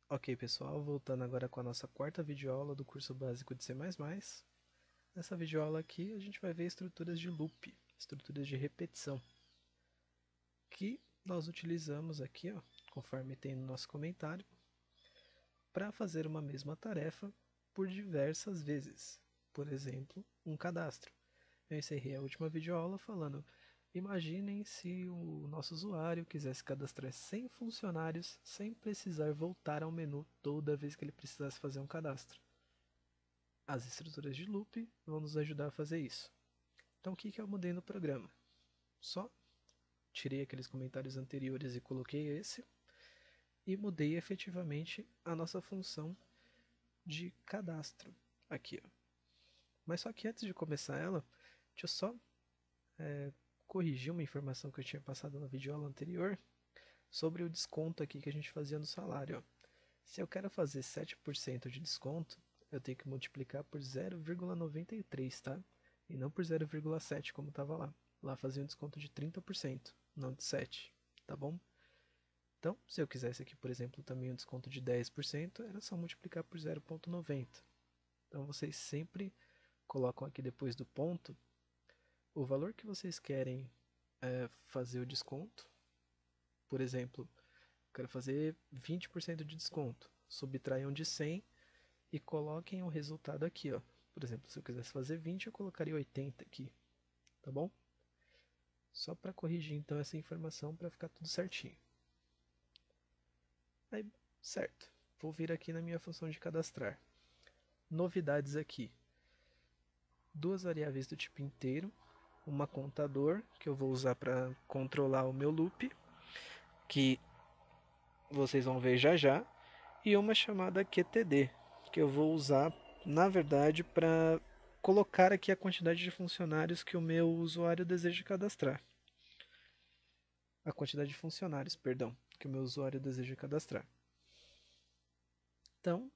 Ok, pessoal, voltando agora com a nossa quarta videoaula do curso básico de C++. Nessa videoaula aqui a gente vai ver estruturas de loop, estruturas de repetição, que nós utilizamos aqui, ó, conforme tem no nosso comentário, para fazer uma mesma tarefa por diversas vezes. Por exemplo, um cadastro. Eu encerrei a última videoaula falando: imaginem se o nosso usuário quisesse cadastrar 100 funcionários sem precisar voltar ao menu toda vez que ele precisasse fazer um cadastro. As estruturas de loop vão nos ajudar a fazer isso. Então o que eu mudei no programa? Só tirei aqueles comentários anteriores e coloquei esse, e mudei efetivamente a nossa função de cadastro aqui. Ó. Mas só que antes de começar ela, deixa eu só corrigir uma informação que eu tinha passado na videoaula anterior sobre o desconto aqui que a gente fazia no salário. Ó. Se eu quero fazer 7% de desconto, eu tenho que multiplicar por 0,93, tá? E não por 0,7 como estava lá. Lá fazia um desconto de 30%, não de 7, tá bom? Então, se eu quisesse aqui, por exemplo, também um desconto de 10%, era só multiplicar por 0,90. Então, vocês sempre colocam aqui depois do ponto o valor que vocês querem fazer o desconto. Por exemplo, quero fazer 20% de desconto. Subtraiam de 100 e coloquem o resultado aqui, ó. Por exemplo, se eu quisesse fazer 20, eu colocaria 80 aqui, tá bom? Só para corrigir então essa informação para ficar tudo certinho. Aí, certo. Vou vir aqui na minha função de cadastrar. Novidades aqui. Duas variáveis do tipo inteiro, uma contador que eu vou usar para controlar o meu loop, que vocês vão ver já já, e uma chamada QTD, que eu vou usar, na verdade, para colocar aqui a quantidade de funcionários que o meu usuário deseja cadastrar. A quantidade de funcionários, perdão, que o meu usuário deseja cadastrar. Então,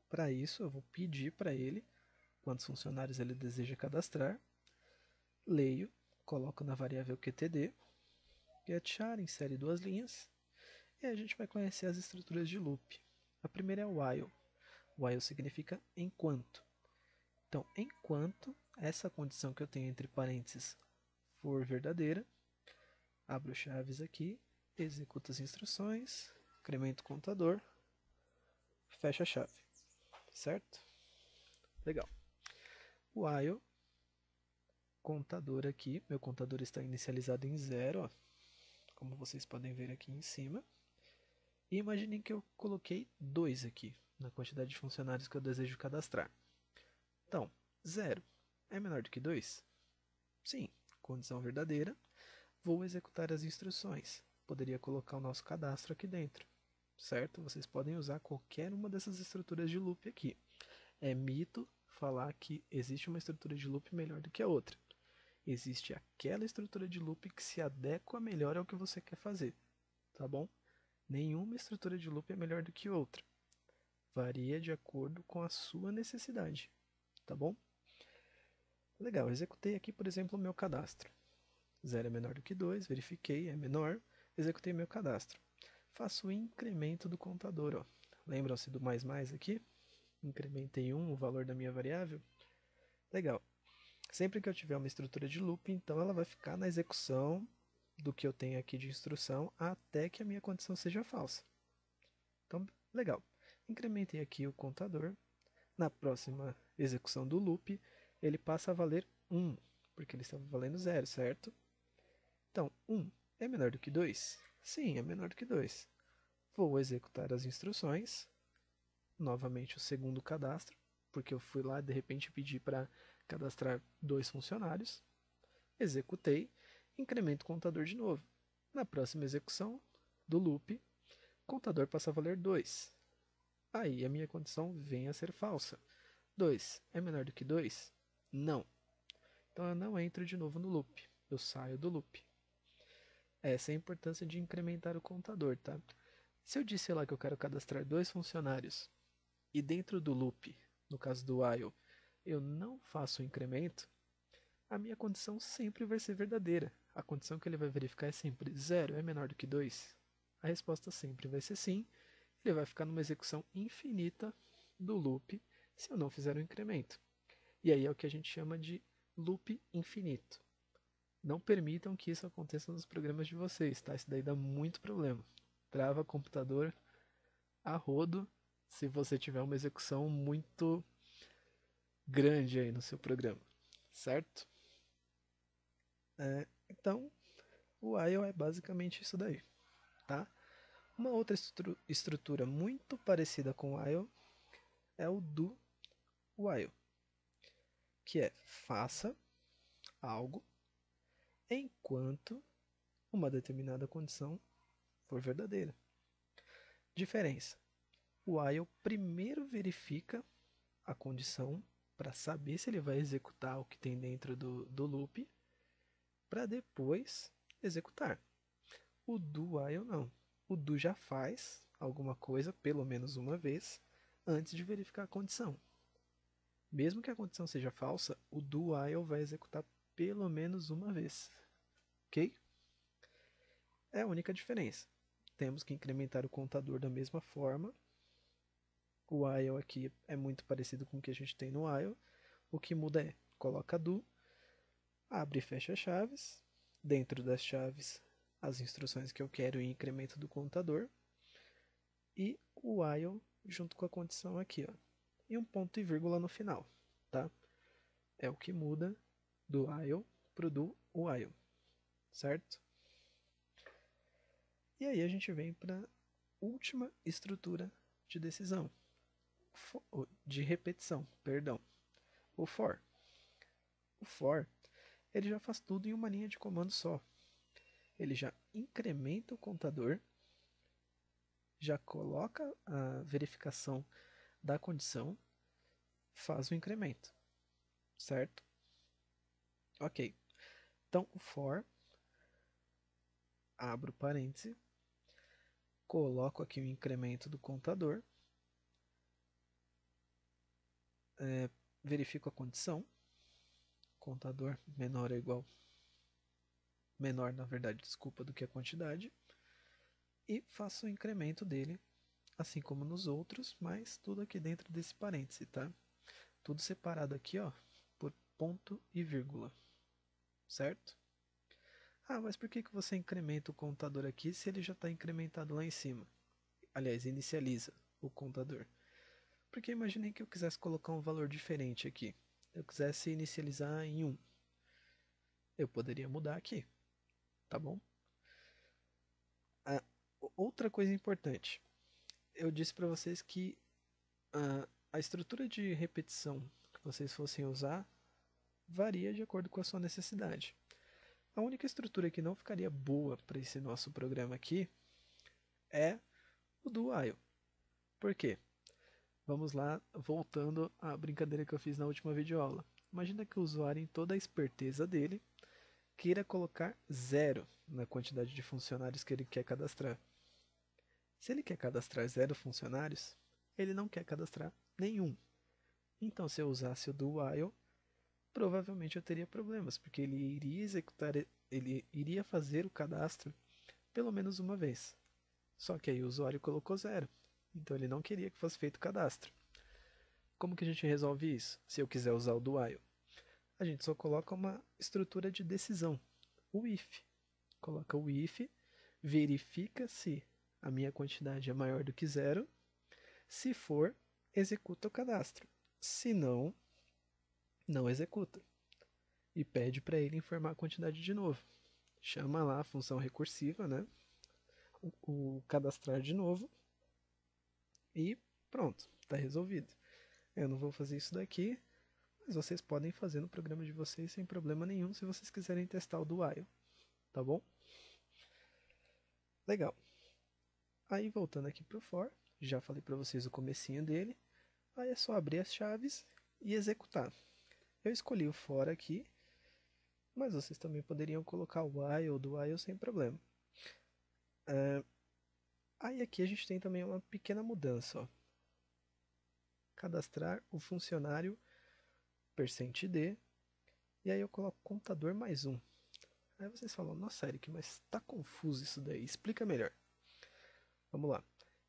para isso, eu vou pedir para ele quantos funcionários ele deseja cadastrar, leio, coloco na variável QTD, getchar, insere duas linhas, e a gente vai conhecer as estruturas de loop. A primeira é o while. While significa enquanto. Então, enquanto essa condição que eu tenho entre parênteses for verdadeira, abro chaves aqui, executo as instruções, incremento o contador, fecha a chave, certo? Legal. While, contador aqui, meu contador está inicializado em 0, ó, como vocês podem ver aqui em cima. E imaginem que eu coloquei 2 aqui, na quantidade de funcionários que eu desejo cadastrar. Então, 0 é menor do que 2? Sim, condição verdadeira. Vou executar as instruções. Poderia colocar o nosso cadastro aqui dentro, certo? Vocês podem usar qualquer uma dessas estruturas de loop aqui. É mito falar que existe uma estrutura de loop melhor do que a outra. Existe aquela estrutura de loop que se adequa melhor ao que você quer fazer, tá bom? Nenhuma estrutura de loop é melhor do que outra. Varia de acordo com a sua necessidade, tá bom? Legal, executei aqui, por exemplo, o meu cadastro. 0 é menor do que 2, verifiquei, é menor, executei meu cadastro. Faço o incremento do contador. Ó. Lembram-se do mais mais aqui? Incrementei 1, o valor da minha variável. Legal. Sempre que eu tiver uma estrutura de loop, então ela vai ficar na execução do que eu tenho aqui de instrução até que a minha condição seja falsa. Então, legal. Incrementei aqui o contador. Na próxima execução do loop, ele passa a valer 1, porque ele estava valendo 0, certo? Então, 1 é menor do que 2? Sim, é menor do que 2. Vou executar as instruções, novamente o segundo cadastro, porque eu fui lá de repente pedir para cadastrar 2 funcionários. Executei, incremento o contador de novo. Na próxima execução do loop, o contador passa a valer 2. Aí a minha condição vem a ser falsa. 2 é menor do que 2? Não. Então eu não entro de novo no loop. Eu saio do loop. Essa é a importância de incrementar o contador, tá? Se eu disse lá que eu quero cadastrar 2 funcionários e dentro do loop, no caso do while, eu não faço o incremento, a minha condição sempre vai ser verdadeira. A condição que ele vai verificar é sempre 0 é menor do que 2. A resposta sempre vai ser sim, ele vai ficar numa execução infinita do loop se eu não fizer o incremento. E aí é o que a gente chama de loop infinito. Não permitam que isso aconteça nos programas de vocês, tá? Isso daí dá muito problema. Trava computador a rodo se você tiver uma execução muito grande aí no seu programa, certo? Então, o while é basicamente isso daí, tá? Uma outra estrutura muito parecida com o while é o do while, que é faça algo enquanto uma determinada condição for verdadeira. Diferença: o while primeiro verifica a condição para saber se ele vai executar o que tem dentro do loop, para depois executar. O do while não. O do já faz alguma coisa pelo menos uma vez antes de verificar a condição. Mesmo que a condição seja falsa, o do while vai executar pelo menos uma vez. Ok? É a única diferença. Temos que incrementar o contador da mesma forma. O while aqui é muito parecido com o que a gente tem no while. O que muda é, coloca do, abre e fecha chaves. Dentro das chaves, as instruções que eu quero em incremento do contador. E o while junto com a condição aqui, ó. E um ponto e vírgula no final, tá? É o que muda do while pro do while, certo? E aí a gente vem para a última estrutura de decisão, de repetição, perdão, o for. O for, ele já faz tudo em uma linha de comando só. Ele já incrementa o contador, já coloca a verificação da condição, faz o incremento, certo? Ok. Então, o for, abro parêntese, coloco aqui o incremento do contador, verifico a condição, contador menor ou igual, menor na verdade, desculpa, do que a quantidade, e faço o incremento dele, assim como nos outros, mas tudo aqui dentro desse parêntese, tá? Tudo separado aqui, ó, por ponto e vírgula, certo? Ah, mas por que você incrementa o contador aqui se ele já está incrementado lá em cima? Aliás, inicializa o contador. Porque imaginei que eu quisesse colocar um valor diferente aqui. Eu quisesse inicializar em 1. Eu poderia mudar aqui, tá bom? Outra coisa importante. Eu disse para vocês que a estrutura de repetição que vocês fossem usar varia de acordo com a sua necessidade. A única estrutura que não ficaria boa para esse nosso programa aqui é o do while. Por quê? Vamos lá, voltando à brincadeira que eu fiz na última videoaula. Imagina que o usuário, em toda a esperteza dele, queira colocar 0 na quantidade de funcionários que ele quer cadastrar. Se ele quer cadastrar 0 funcionários, ele não quer cadastrar nenhum. Então, se eu usasse o do while, provavelmente eu teria problemas, porque ele iria fazer o cadastro pelo menos uma vez. Só que aí o usuário colocou 0, então ele não queria que fosse feito o cadastro. Como que a gente resolve isso? Se eu quiser usar o do while, a gente só coloca uma estrutura de decisão, o if. Coloca o if, verifica se a minha quantidade é maior do que 0. Se for, executa o cadastro. Se não, não executa. E pede para ele informar a quantidade de novo. Chama lá a função recursiva, né? O cadastrar de novo. E pronto, está resolvido. Eu não vou fazer isso daqui, mas vocês podem fazer no programa de vocês sem problema nenhum se vocês quiserem testar o do while, tá bom? Legal. Aí voltando aqui para o for, já falei para vocês o comecinho dele. Aí é só abrir as chaves e executar. Eu escolhi o for aqui, mas vocês também poderiam colocar o while ou do while sem problema. Aí aqui a gente tem também uma pequena mudança, ó. Cadastrar o funcionário %d, e aí eu coloco contador mais 1. Aí vocês falam, nossa Eric, mas tá confuso isso daí, explica melhor. Vamos lá.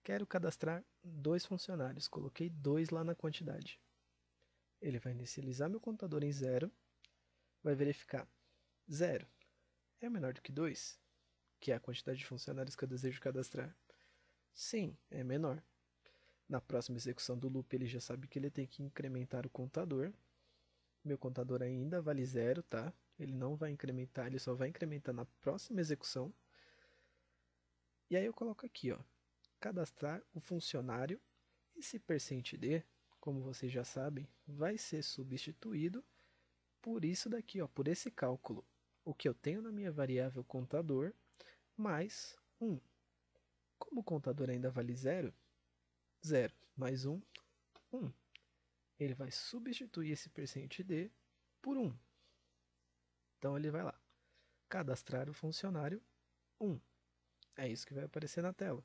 Quero cadastrar 2 funcionários, coloquei 2 lá na quantidade. Ele vai inicializar meu contador em 0, vai verificar 0 é menor do que 2, que é a quantidade de funcionários que eu desejo cadastrar. Sim, é menor. Na próxima execução do loop ele já sabe que ele tem que incrementar o contador. Meu contador ainda vale 0, tá? Ele não vai incrementar, ele só vai incrementar na próxima execução. E aí eu coloco aqui, ó, cadastrar o funcionário. Esse %d, como vocês já sabem, vai ser substituído por isso daqui, ó, por esse cálculo. O que eu tenho na minha variável contador mais 1. Como o contador ainda vale 0, 0 mais 1, 1. Ele vai substituir esse %d por 1. Então ele vai lá, cadastrar o funcionário 1. É isso que vai aparecer na tela.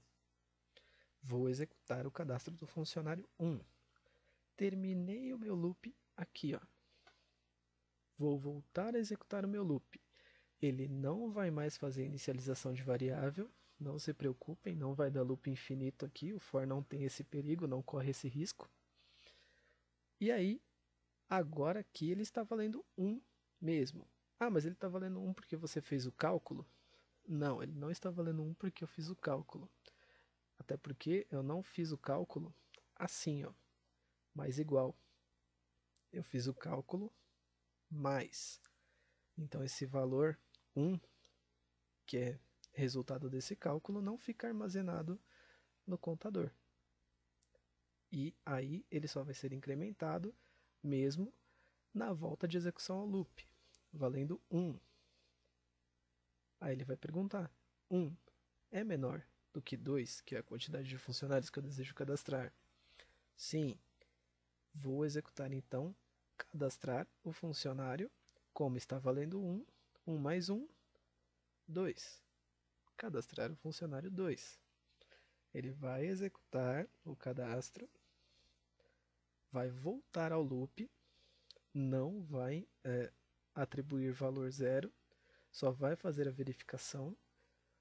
Vou executar o cadastro do funcionário 1. Terminei o meu loop aqui, ó. Vou voltar a executar o meu loop. Ele não vai mais fazer inicialização de variável. Não se preocupem, não vai dar loop infinito aqui. O for não tem esse perigo, não corre esse risco. E aí, agora aqui ele está valendo 1 mesmo. Ah, mas ele está valendo 1 porque você fez o cálculo? Não, ele não está valendo 1 porque eu fiz o cálculo. Até porque eu não fiz o cálculo assim, ó, mais igual. Eu fiz o cálculo mais. Então esse valor 1, que é resultado desse cálculo, não fica armazenado no contador. E aí ele só vai ser incrementado mesmo na volta de execução ao loop, valendo 1. Aí ele vai perguntar, 1 é menor do que 2, que é a quantidade de funcionários que eu desejo cadastrar? Sim. Vou executar então, cadastrar o funcionário, como está valendo 1, 1 mais 1, 2. Cadastrar o funcionário 2. Ele vai executar o cadastro, vai voltar ao loop, não vai atribuir valor 0, só vai fazer a verificação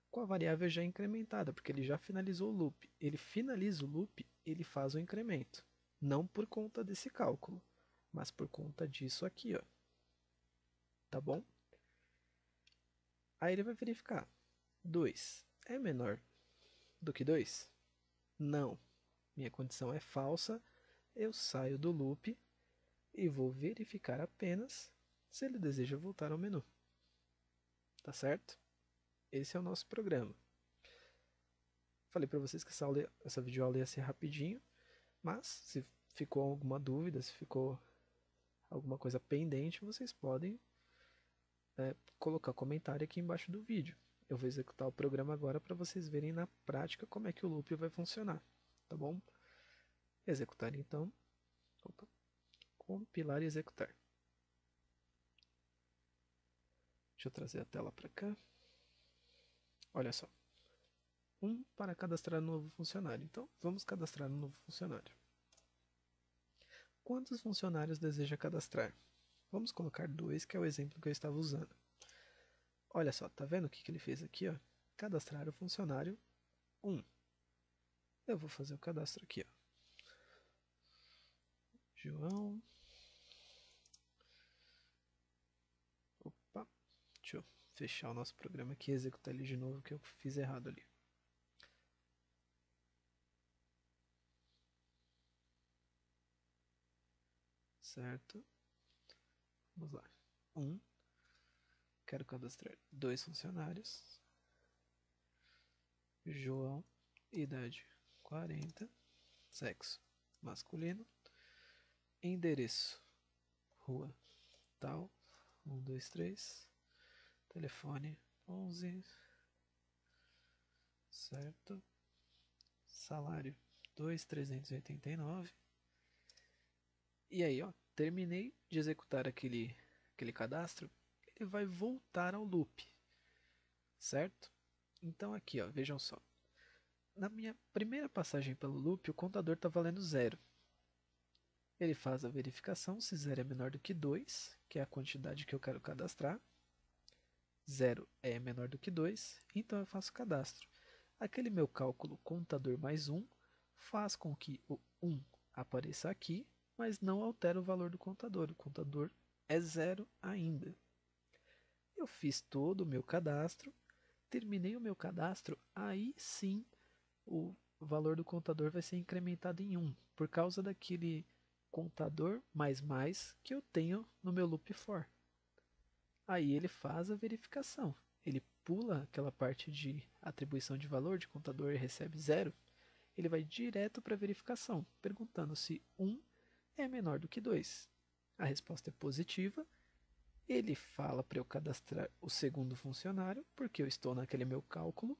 com a variável já incrementada, porque ele já finalizou o loop. Ele finaliza o loop, ele faz o incremento. Não por conta desse cálculo, mas por conta disso aqui, ó. Tá bom? Aí ele vai verificar. 2 é menor do que 2? Não. Minha condição é falsa. Eu saio do loop e vou verificar apenas se ele deseja voltar ao menu. Tá certo? Esse é o nosso programa. Falei para vocês que essa videoaula ia ser rapidinho, mas se ficou alguma dúvida, se ficou alguma coisa pendente, vocês podem colocar comentário aqui embaixo do vídeo. Eu vou executar o programa agora para vocês verem na prática como é que o loop vai funcionar, tá bom? Executar então. Opa. Compilar e executar. Deixa eu trazer a tela para cá. Olha só. 1 para cadastrar um novo funcionário. Então, vamos cadastrar um novo funcionário. Quantos funcionários deseja cadastrar? Vamos colocar 2, que é o exemplo que eu estava usando. Olha só, tá vendo o que ele fez aqui? Ó? Cadastrar o funcionário 1. Eu vou fazer o cadastro aqui. Ó. João. Opa, deixa eu fechar o nosso programa aqui e executar ele de novo, que eu fiz errado ali. Certo? Vamos lá. 1. Quero cadastrar 2 funcionários. João, idade 40, sexo masculino, endereço, rua tal, 123, telefone 11, certo, salário 2.389. E aí, ó, terminei de executar aquele cadastro, ele vai voltar ao loop, certo? Então aqui, ó, vejam só. Na minha primeira passagem pelo loop, o contador está valendo 0. Ele faz a verificação se 0 é menor do que 2, que é a quantidade que eu quero cadastrar. 0 é menor do que 2, então eu faço o cadastro. aquele meu cálculo contador mais 1 faz com que o 1 apareça aqui, mas não altera o valor do contador. O contador é 0 ainda. Eu fiz todo o meu cadastro, terminei o meu cadastro, aí sim o valor do contador vai ser incrementado em 1, por causa daquele contador mais que eu tenho no meu loop for. Aí ele faz a verificação. Ele pula aquela parte de atribuição de valor de contador e recebe 0. Ele vai direto para a verificação, perguntando se 1 é menor do que 2. A resposta é positiva. Ele fala para eu cadastrar o segundo funcionário, porque eu estou naquele meu cálculo,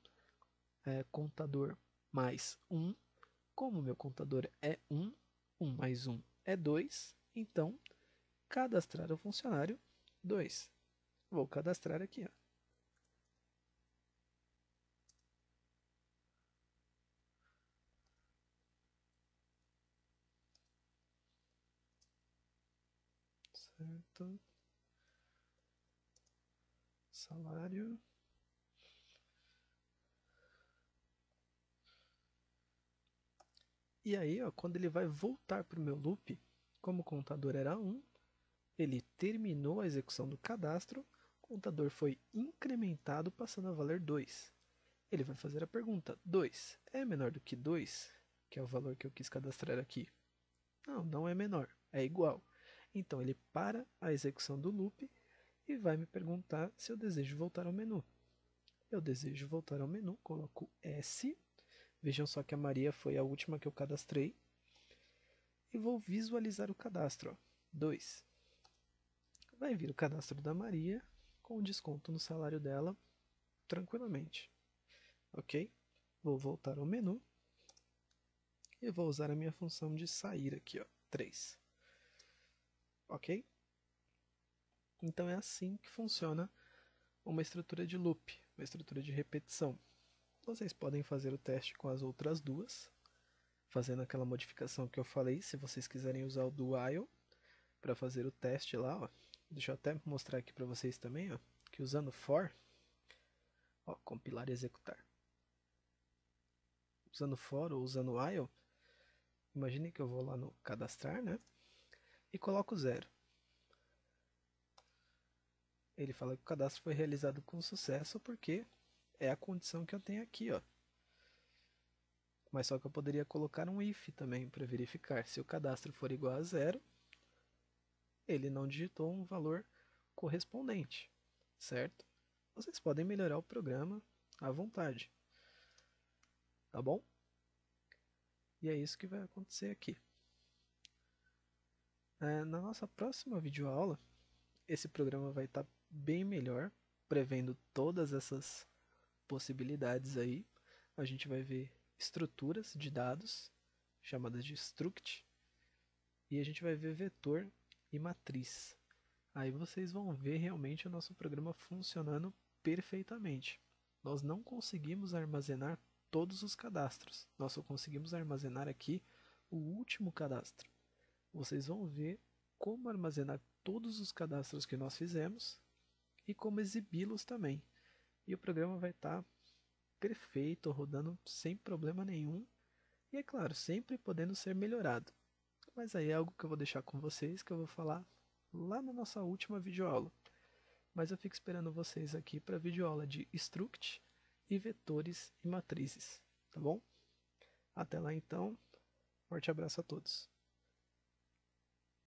contador mais 1. Como o meu contador é 1, 1 mais 1 é 2, então cadastrar o funcionário 2. Vou cadastrar aqui. Ó. Certo. Salário. E aí, ó, quando ele vai voltar para o meu loop, como o contador era 1, ele terminou a execução do cadastro, o contador foi incrementado passando a valer 2. Ele vai fazer a pergunta: 2 é menor do que 2, que é o valor que eu quis cadastrar aqui? Não, não é menor, é igual. Então ele para a execução do loop e vai me perguntar se eu desejo voltar ao menu. Eu desejo voltar ao menu, coloco S. Vejam só que a Maria foi a última que eu cadastrei. E vou visualizar o cadastro. 2. Vai vir o cadastro da Maria com desconto no salário dela tranquilamente. Ok? Vou voltar ao menu e vou usar a minha função de sair aqui, ó, 3. Ok? Então é assim que funciona uma estrutura de loop, uma estrutura de repetição. Vocês podem fazer o teste com as outras duas, fazendo aquela modificação que eu falei, se vocês quiserem usar o do while para fazer o teste lá, ó. Deixa eu até mostrar aqui para vocês também, ó, que usando for, ó, compilar e executar. Usando for ou usando while, imagine que eu vou lá no cadastrar, né? E coloco 0. Ele fala que o cadastro foi realizado com sucesso porque é a condição que eu tenho aqui, ó. Mas só que eu poderia colocar um if também para verificar. Se o cadastro for igual a 0, ele não digitou um valor correspondente, certo? Vocês podem melhorar o programa à vontade, tá bom? E é isso que vai acontecer aqui. Na nossa próxima videoaula, esse programa vai estar bem melhor, prevendo todas essas possibilidades aí. A gente vai ver estruturas de dados, chamadas de struct, e a gente vai ver vetor e matriz. Aí vocês vão ver realmente o nosso programa funcionando perfeitamente. Nós não conseguimos armazenar todos os cadastros, nós só conseguimos armazenar aqui o último cadastro. Vocês vão ver como armazenar todos os cadastros que nós fizemos e como exibi-los também. E o programa vai estar perfeito, rodando sem problema nenhum. E é claro, sempre podendo ser melhorado. Mas aí é algo que eu vou deixar com vocês, que eu vou falar lá na nossa última videoaula. Mas eu fico esperando vocês aqui para a videoaula de struct e vetores e matrizes, tá bom? Até lá então, forte abraço a todos.